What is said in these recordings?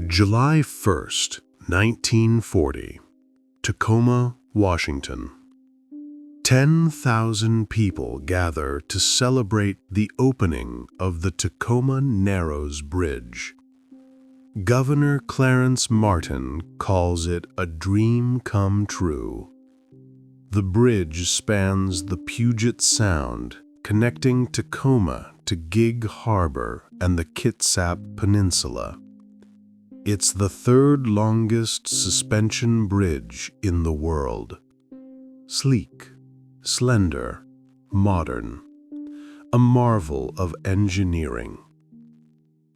July 1st, 1940, Tacoma, Washington. 10,000 people gather to celebrate the opening of the Tacoma Narrows Bridge. Governor Clarence Martin calls it a dream come true. The bridge spans the Puget Sound, connecting Tacoma to Gig Harbor and the Kitsap Peninsula. It's the third longest suspension bridge in the world. Sleek, slender, modern, a marvel of engineering.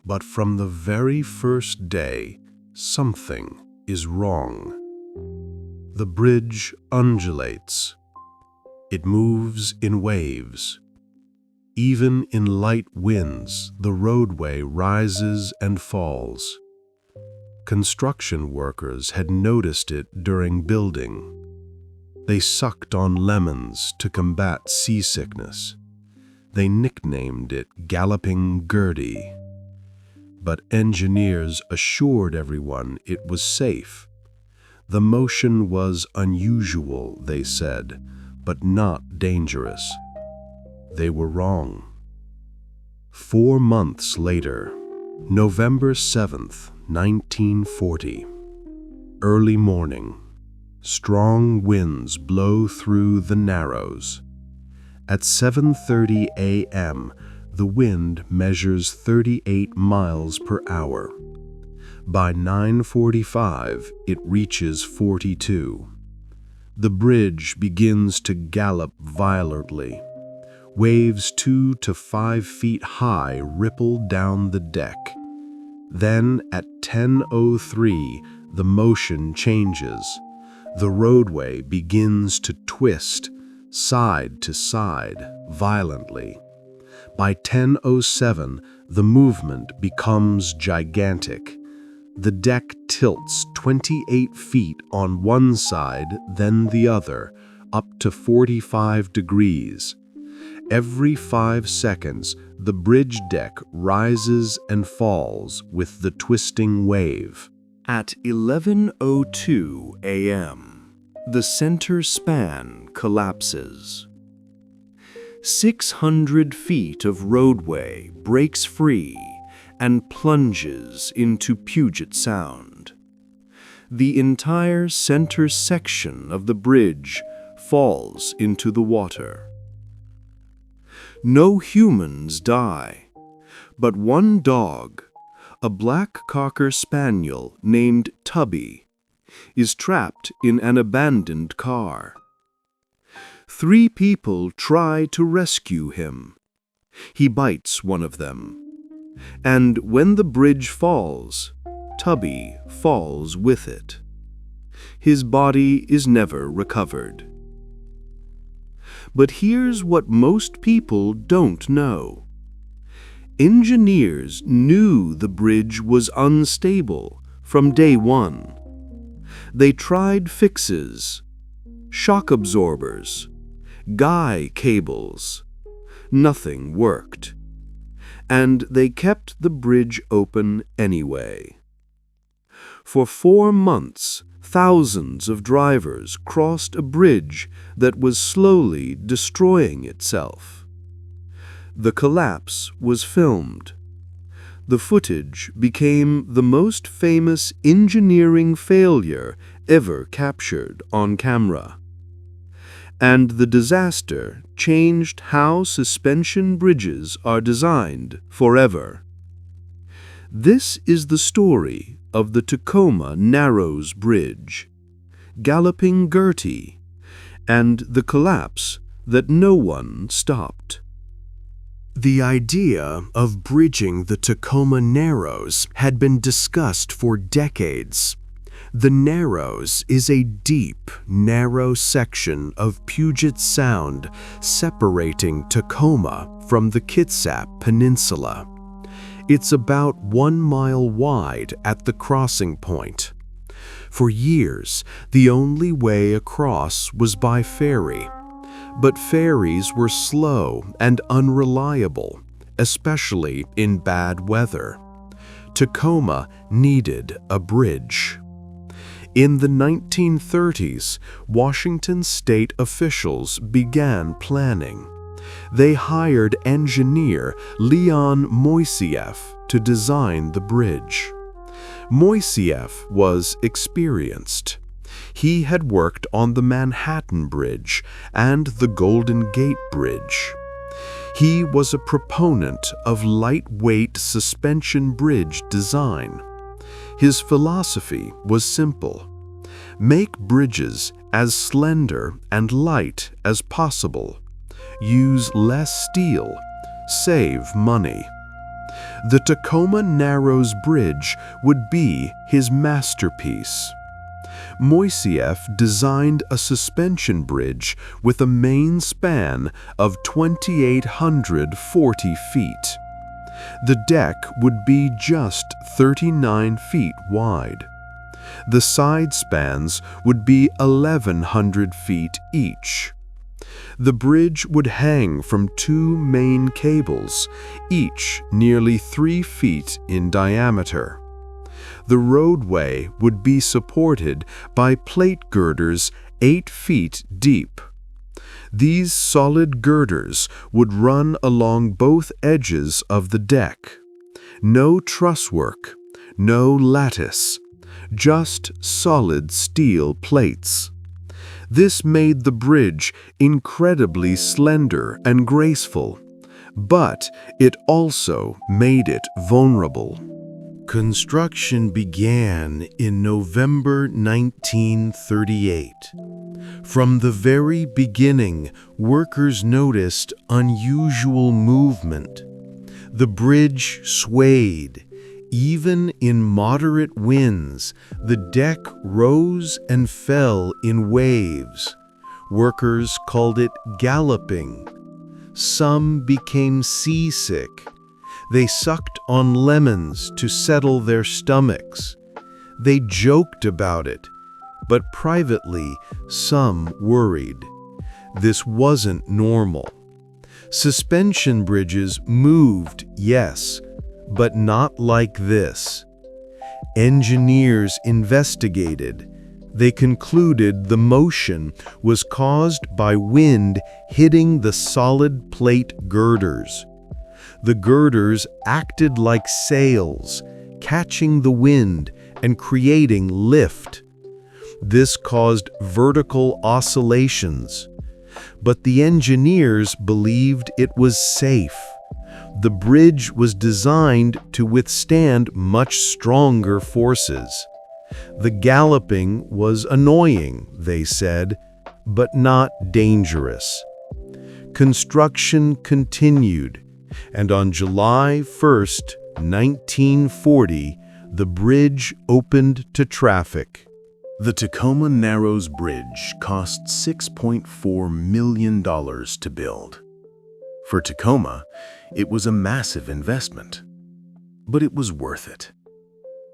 But from the very first day, something is wrong. The bridge undulates. It moves in waves. Even in light winds, the roadway rises and falls. Construction workers had noticed it during building. They sucked on lemons to combat seasickness. They nicknamed it Galloping Gertie. But engineers assured everyone it was safe. The motion was unusual, they said, but not dangerous. They were wrong. 4 months later, November 7th, 1940. Early morning. Strong winds blow through the Narrows. At 7:30 a.m., the wind measures 38 miles per hour. By 9:45, it reaches 42. The bridge begins to gallop violently. Waves 2 to 5 feet high ripple down the deck. Then, at 10:03, the motion changes. The roadway begins to twist, side to side, violently. By 10:07, the movement becomes gigantic. The deck tilts 28 feet on one side, then the other, up to 45 degrees. Every 5 seconds, the bridge deck rises and falls with the twisting wave. At 11:02 a.m., the center span collapses. 600 feet of roadway breaks free and plunges into Puget Sound. The entire center section of the bridge falls into the water. No humans die, but one dog, a black cocker spaniel named Tubby, is trapped in an abandoned car. 3 people try to rescue him. He bites one of them. And when the bridge falls, Tubby falls with it. His body is never recovered. But here's what most people don't know. Engineers knew the bridge was unstable from day one. They tried fixes, shock absorbers, guy cables. Nothing worked. And they kept the bridge open anyway. For 4 months, thousands of drivers crossed a bridge that was slowly destroying itself. The collapse was filmed. The footage became the most famous engineering failure ever captured on camera. And the disaster changed how suspension bridges are designed forever. This is the story of the Tacoma Narrows Bridge, Galloping Gertie, and the collapse that no one stopped. The idea of bridging the Tacoma Narrows had been discussed for decades. The Narrows is a deep, narrow section of Puget Sound separating Tacoma from the Kitsap Peninsula. It's about 1 mile wide at the crossing point. For years, the only way across was by ferry. But ferries were slow and unreliable, especially in bad weather. Tacoma needed a bridge. In the 1930s, Washington state officials began planning. They hired engineer Leon Moisseiff to design the bridge. Moisseiff was experienced. He had worked on the Manhattan Bridge and the Golden Gate Bridge. He was a proponent of lightweight suspension bridge design. His philosophy was simple: make bridges as slender and light as possible. Use less steel. Save money. The Tacoma Narrows Bridge would be his masterpiece. Moisseiff designed a suspension bridge with a main span of 2,840 feet. The deck would be just 39 feet wide. The side spans would be 1,100 feet each. The bridge would hang from two main cables, each nearly 3 feet in diameter. The roadway would be supported by plate girders 8 feet deep. These solid girders would run along both edges of the deck. No truss work, no lattice, just solid steel plates. This made the bridge incredibly slender and graceful, but it also made it vulnerable. Construction began in November 1938. From the very beginning, workers noticed unusual movement. The bridge swayed. Even in moderate winds, the deck rose and fell in waves. Workers called it galloping. Some became seasick. They sucked on lemons to settle their stomachs. They joked about it, but privately, some worried. This wasn't normal. Suspension bridges moved, yes, but not like this. Engineers investigated. They concluded the motion was caused by wind hitting the solid plate girders. The girders acted like sails, catching the wind and creating lift. This caused vertical oscillations. But the engineers believed it was safe. The bridge was designed to withstand much stronger forces. The galloping was annoying, they said, but not dangerous. Construction continued, and on July 1st, 1940, the bridge opened to traffic. The Tacoma Narrows Bridge cost $6.4 million to build. For Tacoma, it was a massive investment, but it was worth it.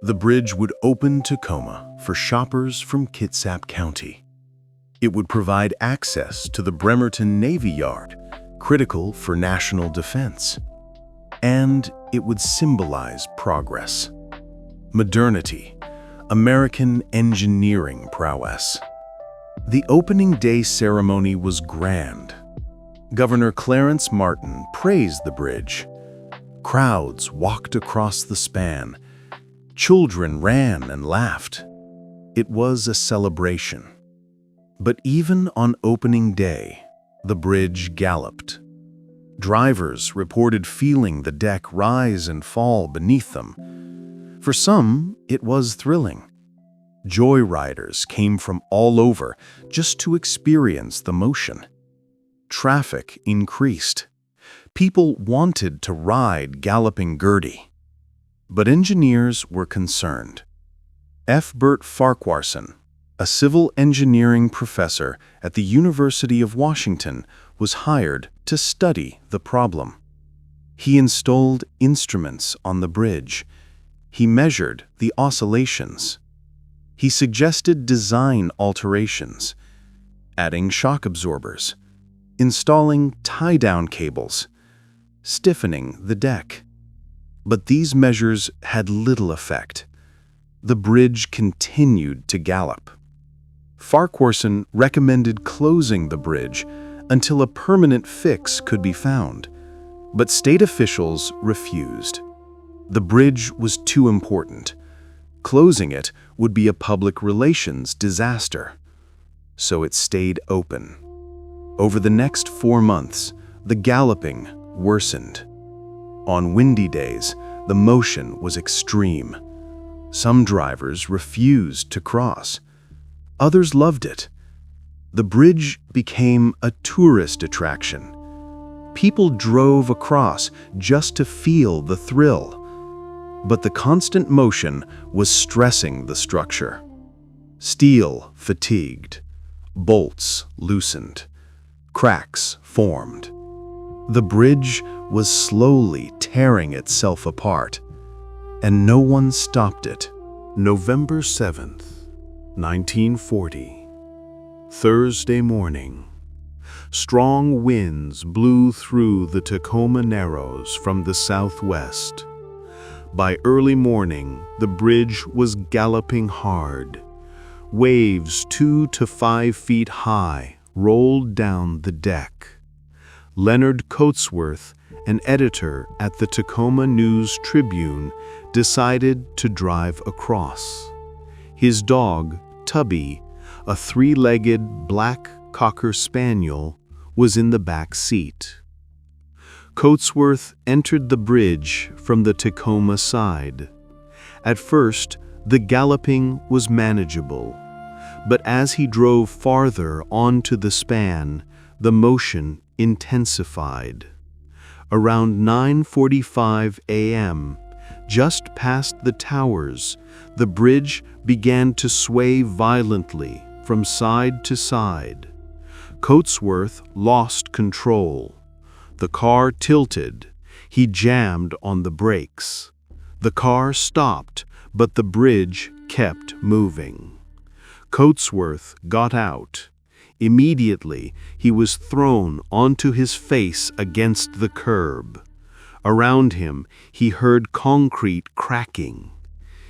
The bridge would open Tacoma for shoppers from Kitsap County. It would provide access to the Bremerton Navy Yard, critical for national defense. And it would symbolize progress, modernity, American engineering prowess. The opening day ceremony was grand. Governor Clarence Martin praised the bridge. Crowds walked across the span. Children ran and laughed. It was a celebration. But even on opening day, the bridge galloped. Drivers reported feeling the deck rise and fall beneath them. For some, it was thrilling. Joyriders came from all over just to experience the motion. Traffic increased. People wanted to ride Galloping Gertie. But engineers were concerned. F. Bert Farquharson, a civil engineering professor at the University of Washington, was hired to study the problem. He installed instruments on the bridge. He measured the oscillations. He suggested design alterations, adding shock absorbers, installing tie-down cables, stiffening the deck. But these measures had little effect. The bridge continued to gallop. Farquharson recommended closing the bridge until a permanent fix could be found, but state officials refused. The bridge was too important. Closing it would be a public relations disaster. So it stayed open. Over the next 4 months, the galloping worsened. On windy days, the motion was extreme. Some drivers refused to cross. Others loved it. The bridge became a tourist attraction. People drove across just to feel the thrill. But the constant motion was stressing the structure. Steel fatigued. Bolts loosened. Cracks formed. The bridge was slowly tearing itself apart, and no one stopped it. November 7th, 1940. Thursday morning. Strong winds blew through the Tacoma Narrows from the southwest. By early morning, the bridge was galloping hard. Waves 2 to 5 feet high rolled down the deck. Leonard Coatsworth, an editor at the Tacoma News-Tribune, decided to drive across. His dog, Tubby, a 3-legged black cocker spaniel, was in the back seat. Coatsworth entered the bridge from the Tacoma side. At first, the galloping was manageable, but as he drove farther onto the span, the motion intensified. Around 9:45 a.m., just past the towers, the bridge began to sway violently from side to side. Coatsworth lost control. The car tilted. He jammed on the brakes. The car stopped, but the bridge kept moving. Coatsworth got out. Immediately, he was thrown onto his face against the curb. Around him, he heard concrete cracking.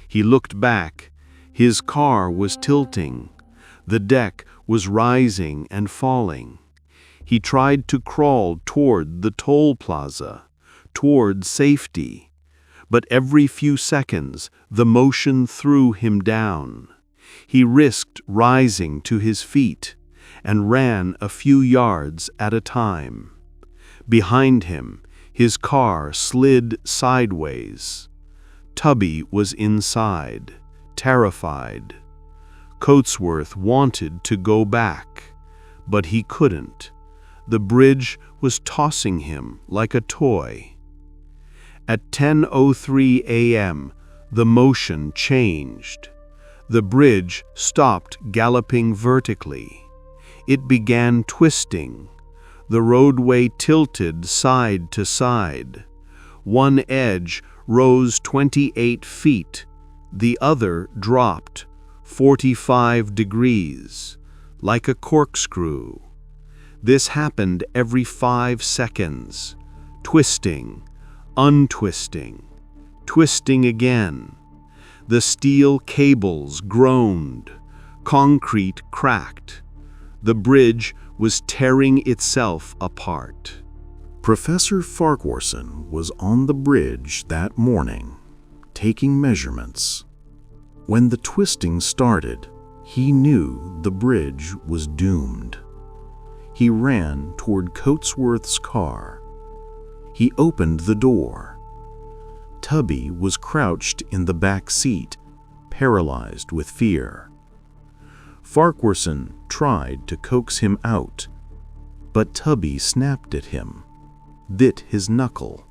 He looked back. His car was tilting. The deck was rising and falling. He tried to crawl toward the toll plaza, toward safety. But every few seconds, the motion threw him down. He risked rising to his feet and ran a few yards at a time. Behind him, his car slid sideways. Tubby was inside, terrified. Coatsworth wanted to go back, but he couldn't. The bridge was tossing him like a toy. At 10:03 a.m., the motion changed. The bridge stopped galloping vertically. It began twisting. The roadway tilted side to side. One edge rose 28 feet. The other dropped 45 degrees, like a corkscrew. This happened every 5 seconds, twisting, untwisting, twisting again. The steel cables groaned, concrete cracked. The bridge was tearing itself apart. Professor Farquharson was on the bridge that morning, taking measurements. When the twisting started, he knew the bridge was doomed. He ran toward Coatsworth's car. He opened the door. Tubby was crouched in the back seat, paralyzed with fear. Farquharson tried to coax him out, but Tubby snapped at him, bit his knuckle.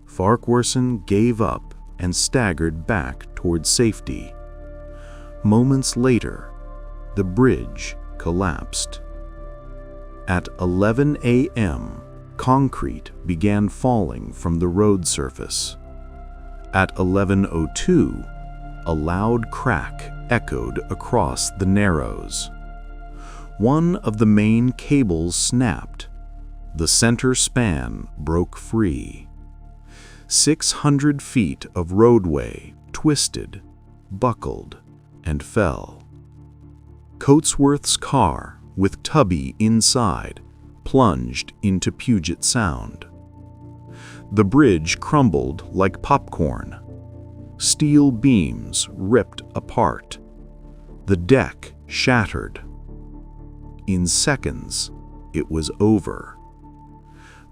Farquharson gave up and staggered back toward safety. Moments later, the bridge collapsed. At 11 a.m., concrete began falling from the road surface. At 11:02, a loud crack echoed across the Narrows. One of the main cables snapped. The center span broke free. 600 feet of roadway twisted, buckled, and fell. Coatsworth's car, with Tubby inside, plunged into Puget Sound. The bridge crumbled like popcorn. Steel beams ripped apart. The deck shattered. In seconds, it was over.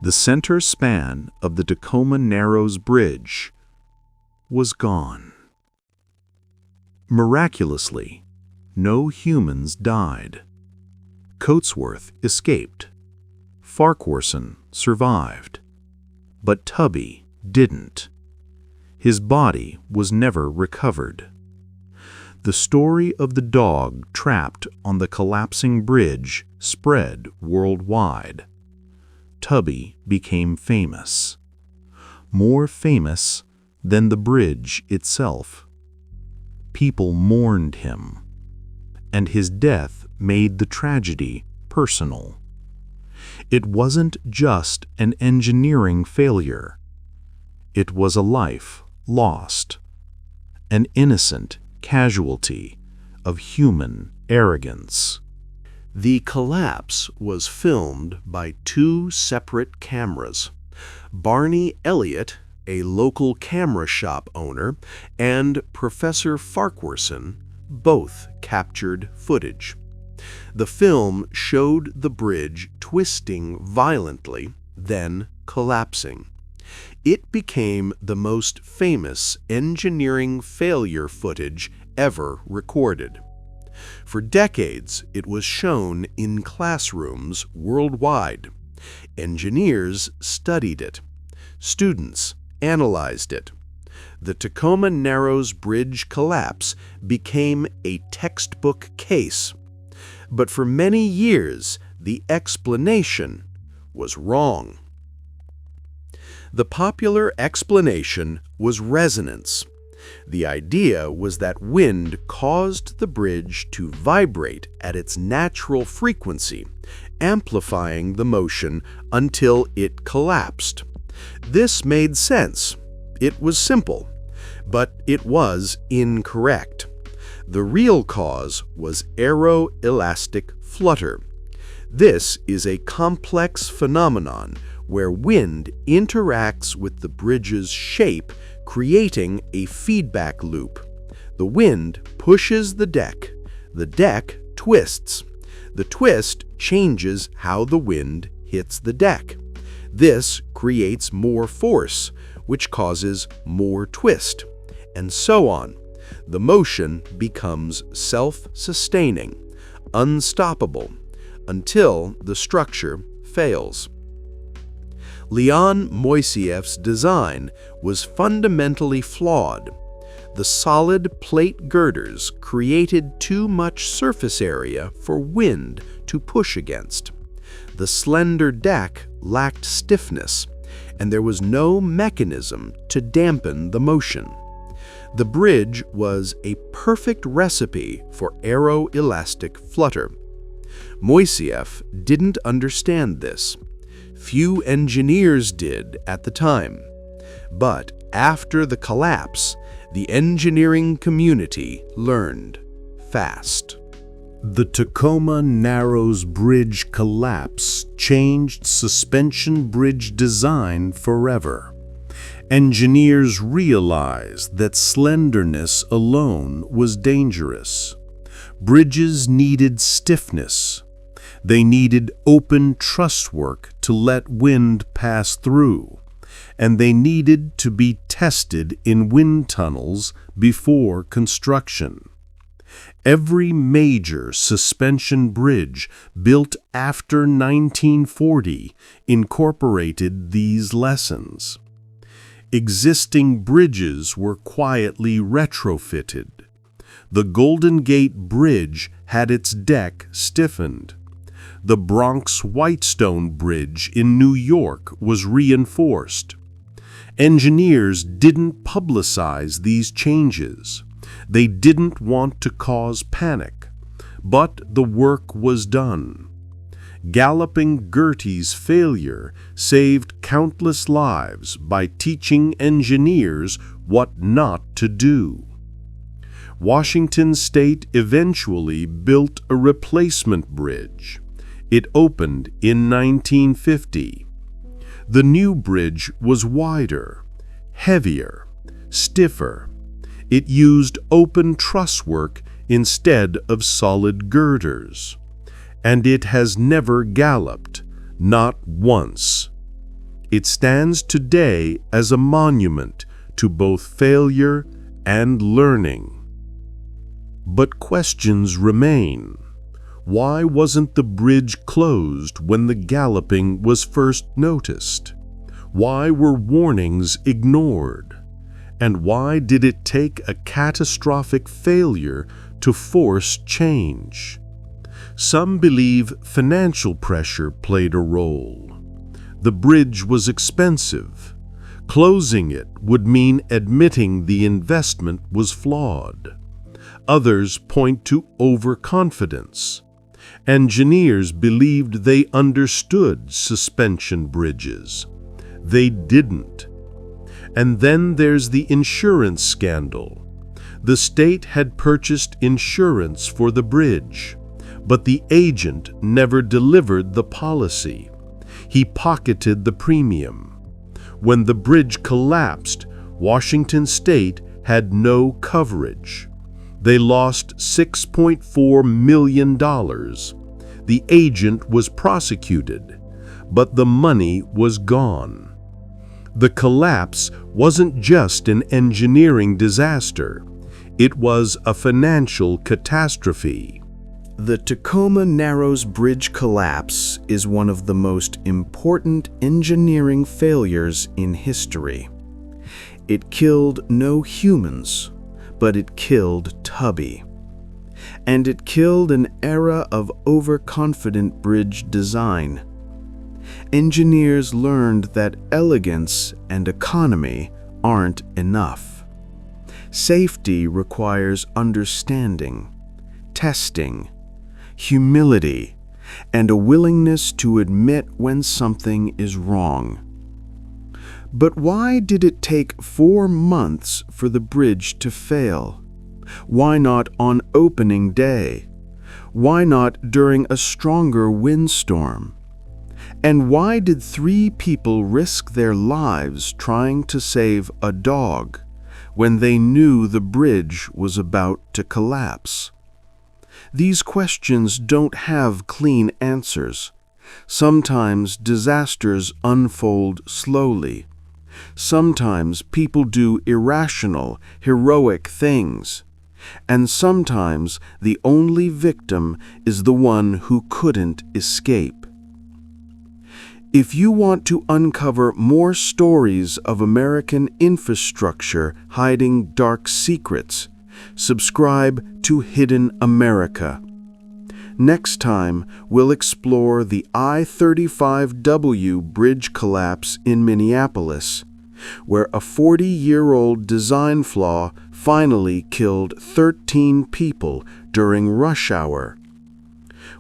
The center span of the Tacoma Narrows Bridge was gone. Miraculously, no humans died. Coatsworth escaped. Farquharson survived. But Tubby didn't. His body was never recovered. The story of the dog trapped on the collapsing bridge spread worldwide. Tubby became famous. More famous than the bridge itself. People mourned him, and his death made the tragedy personal. It wasn't just an engineering failure. It was a life lost, an innocent casualty of human arrogance. The collapse was filmed by two separate cameras. Barney Elliott, a local camera shop owner, and Professor Farquharson both captured footage. The film showed the bridge twisting violently, then collapsing. It became the most famous engineering failure footage ever recorded. For decades, it was shown in classrooms worldwide. Engineers studied it. Students analyzed it. The Tacoma Narrows Bridge collapse became a textbook case. But for many years, the explanation was wrong. The popular explanation was resonance. The idea was that wind caused the bridge to vibrate at its natural frequency, amplifying the motion until it collapsed. This made sense. It was simple, but it was incorrect. The real cause was aeroelastic flutter. This is a complex phenomenon where wind interacts with the bridge's shape, creating a feedback loop. The wind pushes the deck twists. The twist changes how the wind hits the deck. This creates more force, which causes more twist, and so on. The motion becomes self-sustaining, unstoppable, until the structure fails. Leon Moisseiff's design was fundamentally flawed. The solid plate girders created too much surface area for wind to push against. The slender deck lacked stiffness, and there was no mechanism to dampen the motion. The bridge was a perfect recipe for aeroelastic flutter. Moisseiff didn't understand this. Few engineers did at the time. But after the collapse, the engineering community learned fast. The Tacoma Narrows Bridge collapse changed suspension bridge design forever. Engineers realized that slenderness alone was dangerous. Bridges needed stiffness. They needed open trusswork to let wind pass through, and they needed to be tested in wind tunnels before construction. Every major suspension bridge built after 1940 incorporated these lessons. Existing bridges were quietly retrofitted. The Golden Gate Bridge had its deck stiffened. The Bronx Whitestone Bridge in New York was reinforced. Engineers didn't publicize these changes. They didn't want to cause panic, but the work was done. Galloping Gertie's failure saved countless lives by teaching engineers what not to do. Washington State eventually built a replacement bridge. It opened in 1950. The new bridge was wider, heavier, stiffer. It used open trusswork instead of solid girders. And it has never galloped, not once. It stands today as a monument to both failure and learning. But questions remain. Why wasn't the bridge closed when the galloping was first noticed? Why were warnings ignored? And why did it take a catastrophic failure to force change? Some believe financial pressure played a role. The bridge was expensive. Closing it would mean admitting the investment was flawed. Others point to overconfidence. Engineers believed they understood suspension bridges. They didn't. And then there's the insurance scandal. The state had purchased insurance for the bridge, but the agent never delivered the policy. He pocketed the premium. When the bridge collapsed, Washington State had no coverage. They lost $6.4 million. The agent was prosecuted, but the money was gone. The collapse wasn't just an engineering disaster. It was a financial catastrophe. The Tacoma Narrows Bridge collapse is one of the most important engineering failures in history. It killed no humans, but it killed Tubby. And it killed an era of overconfident bridge design. Engineers learned that elegance and economy aren't enough. Safety requires understanding, testing, humility, and a willingness to admit when something is wrong. But why did it take 4 months for the bridge to fail? Why not on opening day? Why not during a stronger windstorm? And why did 3 people risk their lives trying to save a dog when they knew the bridge was about to collapse? These questions don't have clean answers. Sometimes disasters unfold slowly. Sometimes people do irrational, heroic things. And sometimes the only victim is the one who couldn't escape. If you want to uncover more stories of American infrastructure hiding dark secrets, subscribe to Hidden America. Next time, we'll explore the I-35W bridge collapse in Minneapolis, where a 40-year-old design flaw finally killed 13 people during rush hour.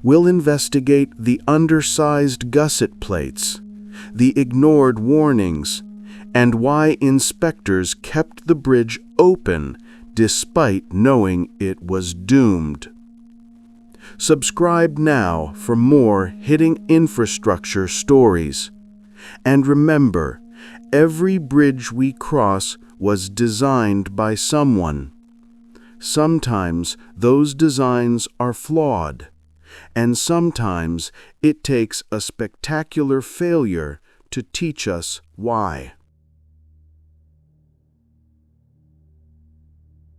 We'll investigate the undersized gusset plates, the ignored warnings, and why inspectors kept the bridge open despite knowing it was doomed. Subscribe now for more hidden infrastructure stories. And remember, every bridge we cross was designed by someone. Sometimes those designs are flawed, and sometimes it takes a spectacular failure to teach us why.